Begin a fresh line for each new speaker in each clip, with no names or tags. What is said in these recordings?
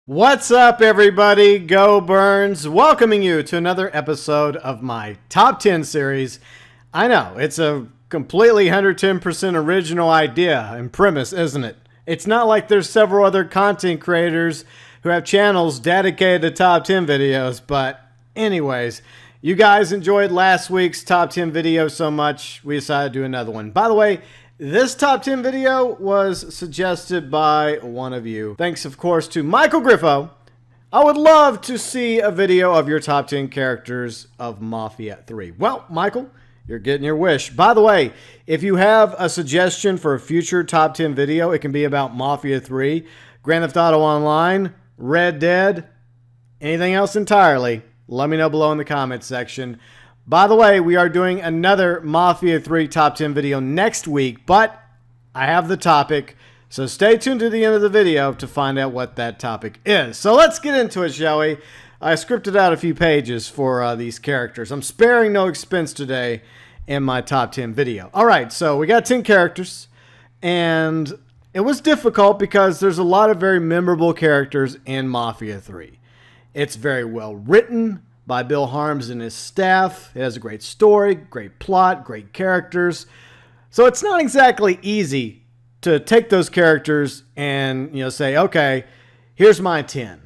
What's up, everybody? GeauxBurns, welcoming you to another episode of my Top 10 series. I know, it's a completely 110% original idea and premise, isn't it? It's not like there's several other content creators who have channels dedicated to Top 10 videos, but anyways, you guys enjoyed last week's Top 10 video so much, we decided to do another one. By the way, this Top 10 video was suggested by one of you. Thanks, of course, to Michael Griffo. I would love to see a video of your top 10 characters of Mafia 3. Well, Michael, you're getting your wish. By the way, if you have a suggestion for a future top 10 video, it can be about Mafia 3, Grand Theft Auto Online, Red Dead, anything else entirely, let me know below in the comments section. By the way, we are doing another Mafia 3 Top 10 video next week, but I have the topic, so stay tuned to the end of the video to find out what that topic is. So let's get into it, shall we? I scripted out a few pages for these characters. I'm sparing no expense today in my Top 10 video. All right, so we got 10 characters, and it was difficult because there's a lot of very memorable characters in Mafia 3. It's very well written by Bill Harms and his staff. It has a great story, great plot, great characters. So it's not exactly easy to take those characters and, say, okay, here's my 10.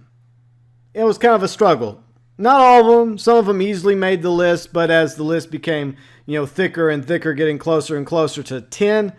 It was kind of a struggle. Not all of them. Some of them easily made the list, but as the list became, thicker and thicker, getting closer and closer to 10,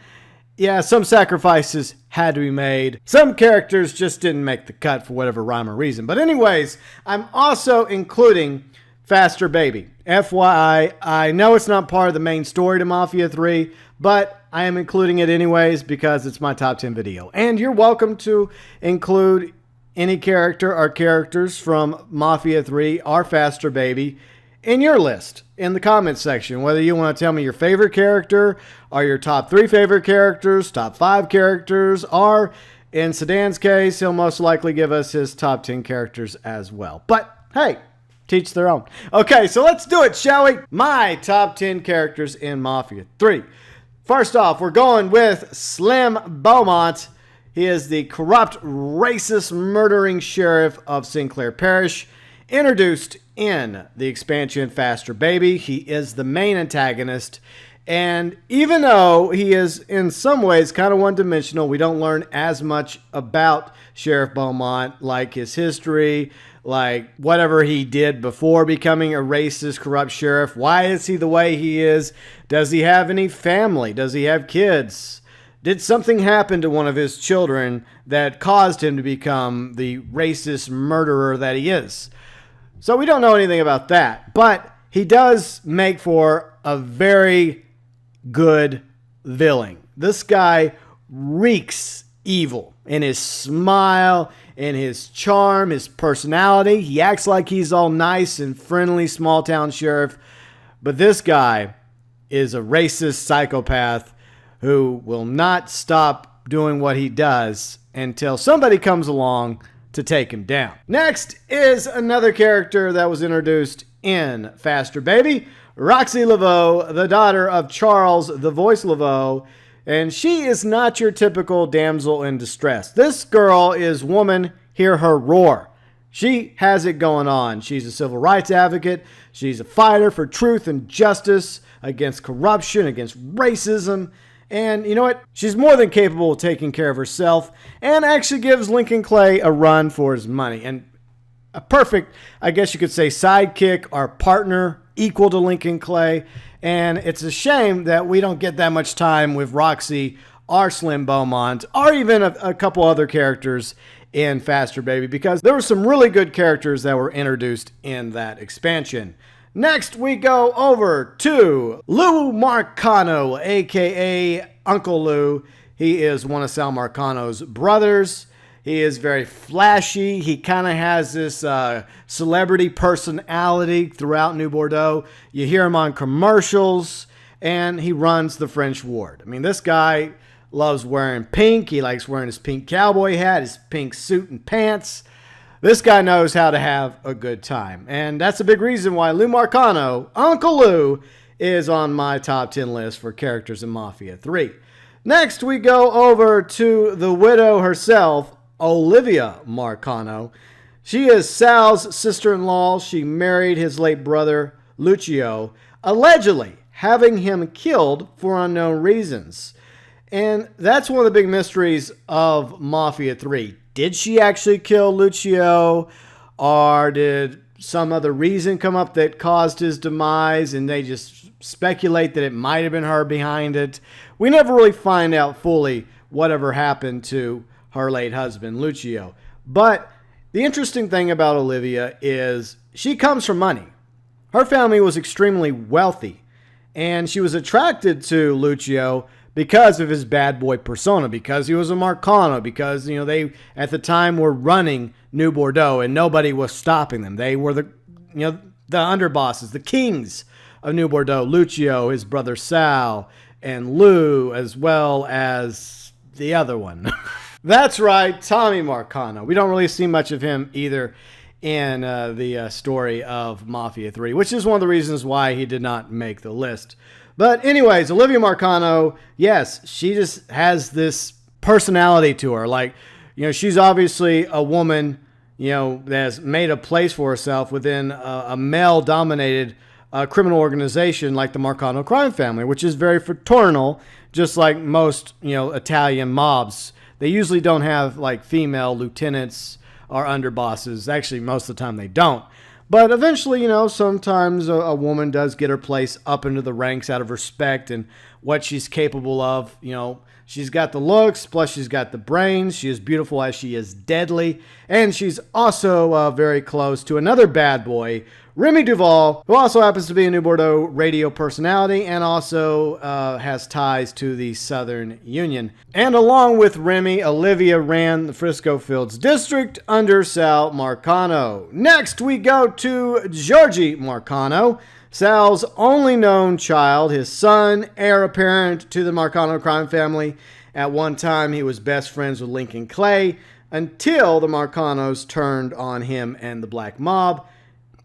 yeah, some sacrifices had to be made. Some characters just didn't make the cut for whatever rhyme or reason. But anyways, I'm also including Faster Baby. FYI, I know it's not part of the main story to Mafia 3, but I am including it anyways because it's my top 10 video. And you're welcome to include any character or characters from Mafia 3 or Faster Baby in your list in the comments section, whether you want to tell me your favorite character or your top 3 favorite characters, top 5 characters, or in Sedan's case, he'll most likely give us his top 10 characters as well. But hey, teach their own. Okay, so let's do it, shall we? My top 10 characters in Mafia 3. First off, we're going with Slim Beaumont. He is the corrupt, racist, murdering sheriff of Sinclair Parish. Introduced in the expansion Faster Baby, he is the main antagonist, and even though he is in some ways kind of one-dimensional, we don't learn as much about Sheriff Beaumont, like his history, like whatever he did before becoming a racist, corrupt sheriff. Why is he the way he is? Does he have any family? Does he have kids? Did something happen to one of his children that caused him to become the racist murderer that he is? So we don't know anything about that, but he does make for a very good villain. This guy reeks evil in his smile, in his charm, his personality. He acts like he's all nice and friendly small town sheriff, but this guy is a racist psychopath who will not stop doing what he does until somebody comes along to take him down. Next is another character that was introduced in Faster Baby, Roxy Laveau, the daughter of Charles the Voice Laveau, and she is not your typical damsel in distress. This girl is woman, hear her roar. She has it going on. She's a civil rights advocate. She's a fighter for truth and justice against corruption, against racism. And you know what? She's more than capable of taking care of herself and actually gives Lincoln Clay a run for his money. And a perfect, I guess you could say, sidekick or partner equal to Lincoln Clay. And it's a shame that we don't get that much time with Roxy or Slim Beaumont or even a couple other characters in Faster Baby because there were some really good characters that were introduced in that expansion. Next, we go over to Lou Marcano, a.k.a. Uncle Lou. He is one of Sal Marcano's brothers. He is very flashy. He kind of has this celebrity personality throughout New Bordeaux. You hear him on commercials, and he runs the French Ward. I mean, this guy loves wearing pink. He likes wearing his pink cowboy hat, his pink suit and pants. This guy knows how to have a good time. And that's a big reason why Lou Marcano, Uncle Lou, is on my top 10 list for characters in Mafia 3. Next, we go over to the widow herself, Olivia Marcano. She is Sal's sister-in-law. She married his late brother, Lucio, allegedly having him killed for unknown reasons. And that's one of the big mysteries of Mafia 3. Did she actually kill Lucio? Or did some other reason come up that caused his demise and they just speculate that it might have been her behind it? We never really find out fully whatever happened to her late husband, Lucio. But the interesting thing about Olivia is she comes from money. Her family was extremely wealthy, and she was attracted to Lucio because of his bad boy persona, because he was a Marcano, because, they at the time were running New Bordeaux and nobody was stopping them. They were the underbosses, the kings of New Bordeaux. Lucio, his brother Sal, and Lou, as well as the other one. That's right, Tommy Marcano. We don't really see much of him either in the story of Mafia 3, which is one of the reasons why he did not make the list. But anyways, Olivia Marcano, yes, she just has this personality to her. Like, she's obviously a woman, that has made a place for herself within a male-dominated criminal organization like the Marcano crime family, which is very fraternal, just like most, Italian mobs. They usually don't have like female lieutenants or underbosses. Actually, most of the time they don't. But eventually, sometimes a woman does get her place up into the ranks out of respect and what she's capable of. She's got the looks, plus she's got the brains. She is beautiful as she is deadly. And she's also very close to another bad boy, Remy Duval, who also happens to be a New Bordeaux radio personality and also has ties to the Southern Union. And along with Remy, Olivia ran the Frisco Fields District under Sal Marcano. Next, we go to Georgie Marcano, Sal's only known child, his son, heir apparent to the Marcano crime family. At one time, he was best friends with Lincoln Clay until the Marcanos turned on him and the Black Mob.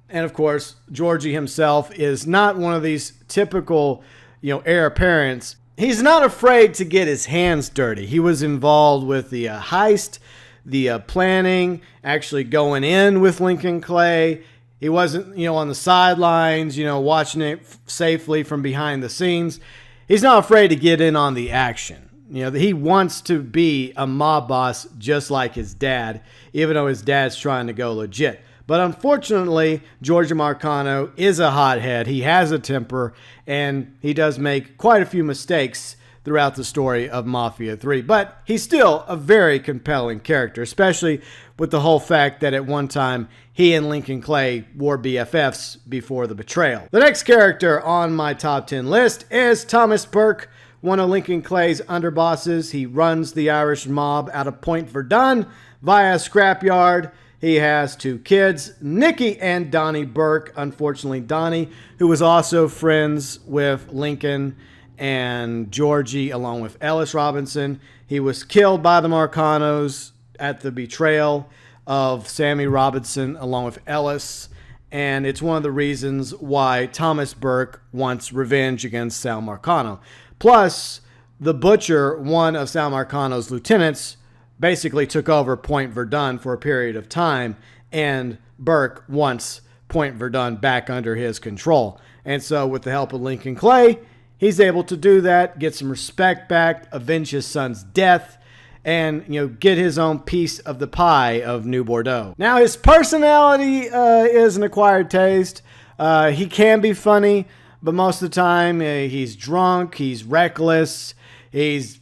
And of course, Georgie himself is not one of these typical, heir apparents. He's not afraid to get his hands dirty. He was involved with the heist, the planning, actually going in with Lincoln Clay. He wasn't, on the sidelines, watching it safely from behind the scenes. He's not afraid to get in on the action. He wants to be a mob boss just like his dad, even though his dad's trying to go legit. But unfortunately, Georgie Marcano is a hothead. He has a temper, and he does make quite a few mistakes throughout the story of Mafia 3. But he's still a very compelling character, especially with the whole fact that at one time he and Lincoln Clay were BFFs before the betrayal. The next character on my top 10 list is Thomas Burke, one of Lincoln Clay's underbosses. He runs the Irish mob out of Point Verdun via a scrapyard. He has two kids, Nikki and Donnie Burke. Unfortunately, Donnie, who was also friends with Lincoln and Georgie, along with Ellis Robinson. He was killed by the Marcanos at the betrayal of Sammy Robinson, along with Ellis. And it's one of the reasons why Thomas Burke wants revenge against Sal Marcano. Plus, the Butcher, one of Sal Marcano's lieutenants, basically took over Point Verdun for a period of time, and Burke wants Point Verdun back under his control. And so with the help of Lincoln Clay, he's able to do that, get some respect back, avenge his son's death, and get his own piece of the pie of New Bordeaux. Now, his personality is an acquired taste. He can be funny, but most of the time he's drunk, he's reckless, he's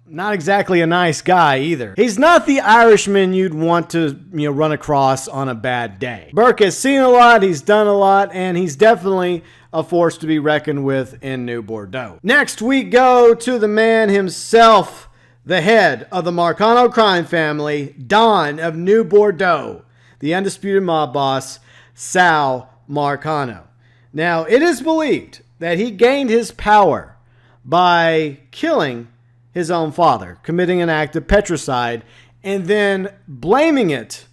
not exactly a nice guy either. He's not the Irishman you'd want to, run across on a bad day. Burke has seen a lot, he's done a lot, and he's definitely a force to be reckoned with in New Bordeaux. Next, we go to the man himself, the head of the Marcano crime family, Don of New Bordeaux, the undisputed mob boss, Sal Marcano. Now, it is believed that he gained his power by killing his own father, committing an act of patricide, and then blaming it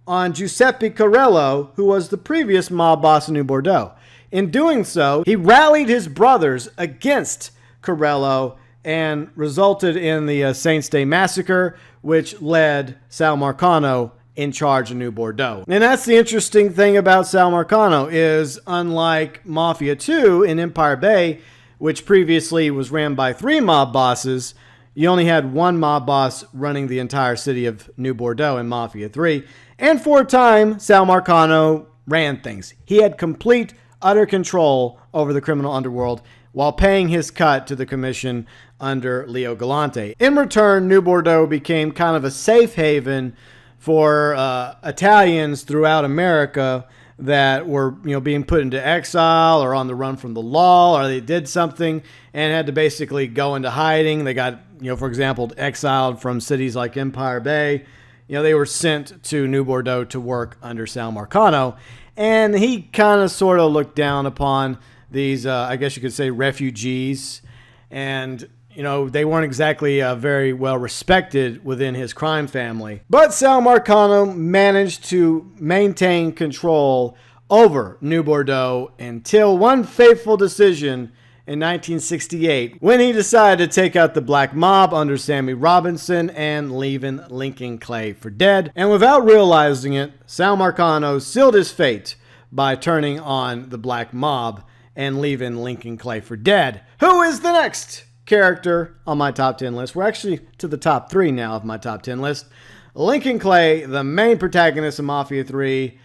on Giuseppe Corello, who was the previous mob boss in New Bordeaux. In doing so, he rallied his brothers against Corello and resulted in the Saints Day Massacre, which led Sal Marcano in charge of New Bordeaux. And that's the interesting thing about Sal Marcano is, unlike Mafia II in Empire Bay, which previously was ran by 3 mob bosses, you only had 1 mob boss running the entire city of New Bordeaux in Mafia III. And for a time, Sal Marcano ran things. He had complete, utter control over the criminal underworld while paying his cut to the commission under Leo Galante. In return, New Bordeaux became kind of a safe haven for Italians throughout America that were, being put into exile or on the run from the law, or they did something and had to basically go into hiding. They got, for example, exiled from cities like Empire Bay. They were sent to New Bordeaux to work under Sal Marcano, and he kind of sort of looked down upon these, I guess you could say, refugees, and they weren't exactly very well respected within his crime family. But Sal Marcano managed to maintain control over New Bordeaux until one fateful decision in 1968, when he decided to take out the Black Mob under Sammy Robinson and leaving Lincoln Clay for dead. And without realizing it, Sal Marcano sealed his fate by turning on the Black Mob and leaving Lincoln Clay for dead. Who is the next character on my top 10 list? We're actually to the top 3 now of my top 10 list. Lincoln Clay, the main protagonist of Mafia III,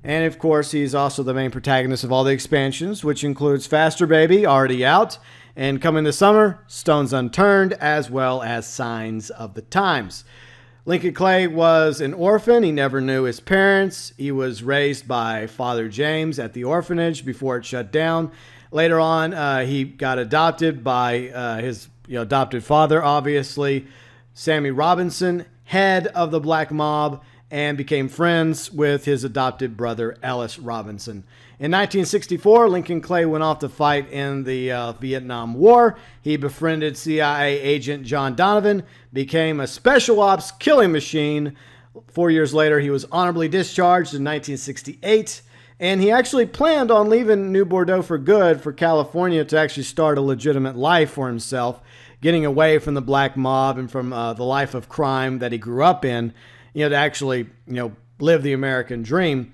and of course he's also the main protagonist of all the expansions, which includes Faster Baby, already out, and coming this summer, Stones Unturned, as well as Signs of the Times. Lincoln Clay was an orphan. He never knew his parents. He was raised by Father James at the orphanage before it shut down. Later on, he got adopted by his adopted father, obviously, Sammy Robinson, head of the Black Mob, and became friends with his adopted brother, Ellis Robinson. In 1964, Lincoln Clay went off to fight in the Vietnam War. He befriended CIA agent John Donovan, became a special ops killing machine. 4 years later, he was honorably discharged in 1968. And he actually planned on leaving New Bordeaux for good for California to actually start a legitimate life for himself, getting away from the Black Mob and from the life of crime that he grew up in, to actually, live the American dream.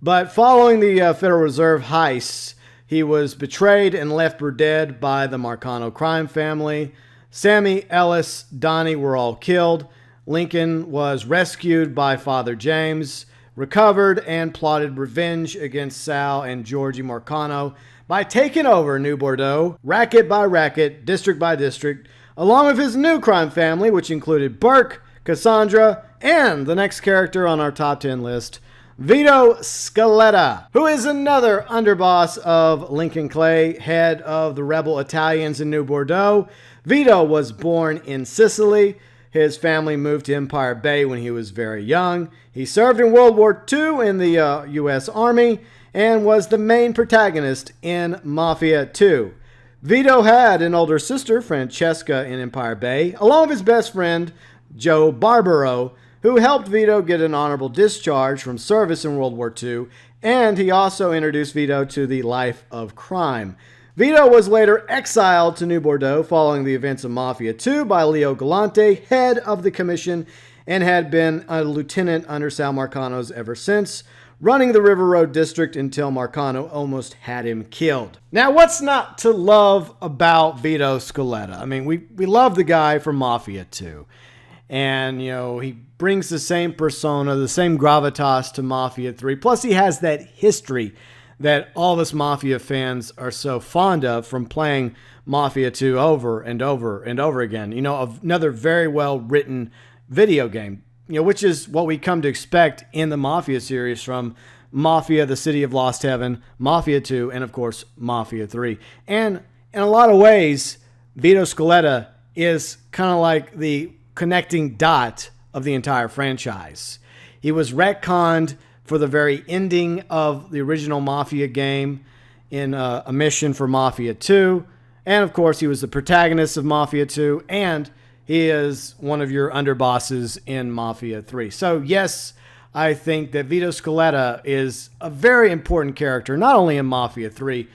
But following the Federal Reserve heists, he was betrayed and left for dead by the Marcano crime family. Sammy, Ellis, Donnie were all killed. Lincoln was rescued by Father James, recovered, and plotted revenge against Sal and Georgie Marcano by taking over New Bordeaux, racket by racket, district by district, along with his new crime family, which included Burke, Cassandra, and the next character on our top 10 list, Vito Scaletta, who is another underboss of Lincoln Clay, head of the rebel Italians in New Bordeaux. Vito was born in Sicily. His family moved to Empire Bay when he was very young. He served in World War II in the U.S. Army and was the main protagonist in Mafia II. Vito had an older sister, Francesca, in Empire Bay, along with his best friend, Joe Barbaro, who helped Vito get an honorable discharge from service in World War II, and he also introduced Vito to the life of crime. Vito was later exiled to New Bordeaux following the events of Mafia II by Leo Galante, head of the commission, and had been a lieutenant under Sal Marcano's ever since, running the River Road district until Marcano almost had him killed. Now, what's not to love about Vito Scaletta? I mean, we love the guy from Mafia II. And, he brings the same persona, the same gravitas to Mafia 3. Plus, he has that history that all of us Mafia fans are so fond of from playing Mafia 2 over and over and over again. Another very well-written video game, which is what we come to expect in the Mafia series from Mafia, the City of Lost Heaven, Mafia 2, and, of course, Mafia 3. And in a lot of ways, Vito Scaletta is kind of like the connecting dot of the entire franchise. He was retconned for the very ending of the original Mafia game in a mission for Mafia 2. And of course, he was the protagonist of Mafia 2, and he is one of your underbosses in Mafia 3. So yes, I think that Vito Scaletta is a very important character, not only in Mafia 3,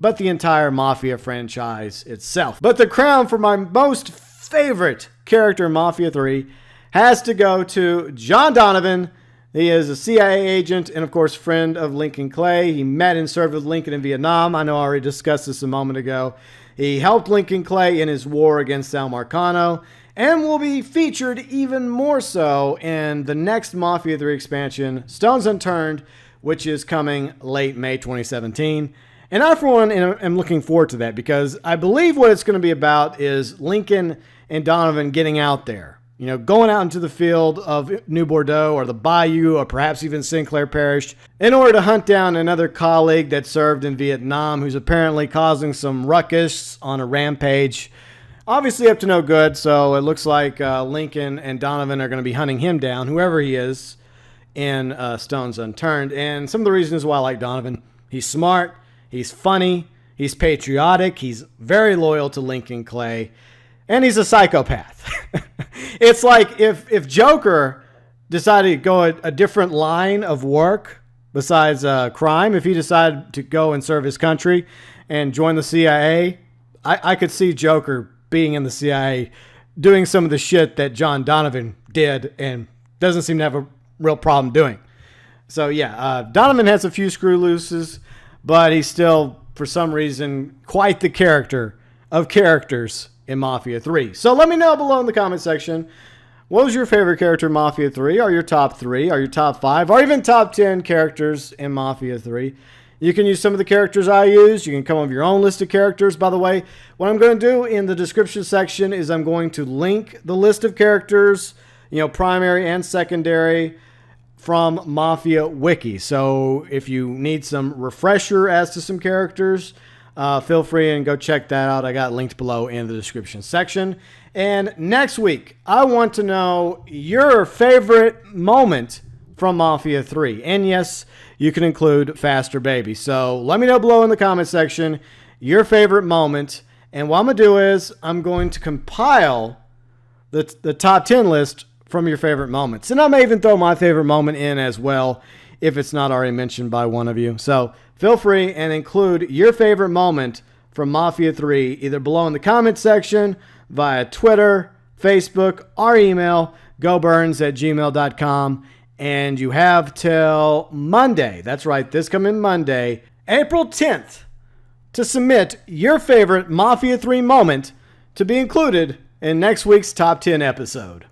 but the entire Mafia franchise itself. But the crown for my most favorite character in Mafia 3 has to go to John Donovan. He is a CIA agent and, of course, friend of Lincoln Clay. He met and served with Lincoln in Vietnam. I know I already discussed this a moment ago. He helped Lincoln Clay in his war against Sal Marcano and will be featured even more so in the next Mafia 3 expansion, Stones Unturned, which is coming late May 2017. And I, for one, am looking forward to that because I believe what it's going to be about is Lincoln and Donovan getting out there. You know, going out into the field of New Bordeaux or the Bayou or perhaps even Sinclair Parish in order to hunt down another colleague that served in Vietnam who's apparently causing some ruckus on a rampage. Obviously up to no good, so it looks like Lincoln and Donovan are going to be hunting him down, whoever he is, in Stones Unturned. And some of the reasons why I like Donovan: he's smart, he's funny, he's patriotic, he's very loyal to Lincoln Clay, and he's a psychopath. It's like if Joker decided to go a different line of work besides crime, if he decided to go and serve his country and join the CIA, I could see Joker being in the CIA doing some of the shit that John Donovan did and doesn't seem to have a real problem doing. So yeah, Donovan has a few screw looses, but he's still, for some reason, quite the character of characters in Mafia 3. So let me know below in the comment section, what was your favorite character in Mafia 3? Are your top 3? Are your top 5? Or even top 10 characters in Mafia 3? You can use some of the characters I used. You can come up with your own list of characters. By the way, what I'm going to do in the description section is I'm going to link the list of characters, primary and secondary, from Mafia Wiki. So if you need some refresher as to some characters, feel free and go check that out. I got linked below in the description section. And next week, I want to know your favorite moment from Mafia 3. And yes, you can include Faster Baby. So let me know below in the comment section your favorite moment. And what I'm going to do is I'm going to compile the top 10 list from your favorite moments. And I may even throw my favorite moment in as well if it's not already mentioned by one of you. So feel free and include your favorite moment from Mafia 3 either below in the comment section, via Twitter, Facebook, or email, GeauxBurns@gmail.com. And you have till Monday, that's right, this coming Monday, April 10th, to submit your favorite Mafia 3 moment to be included in next week's Top 10 episode.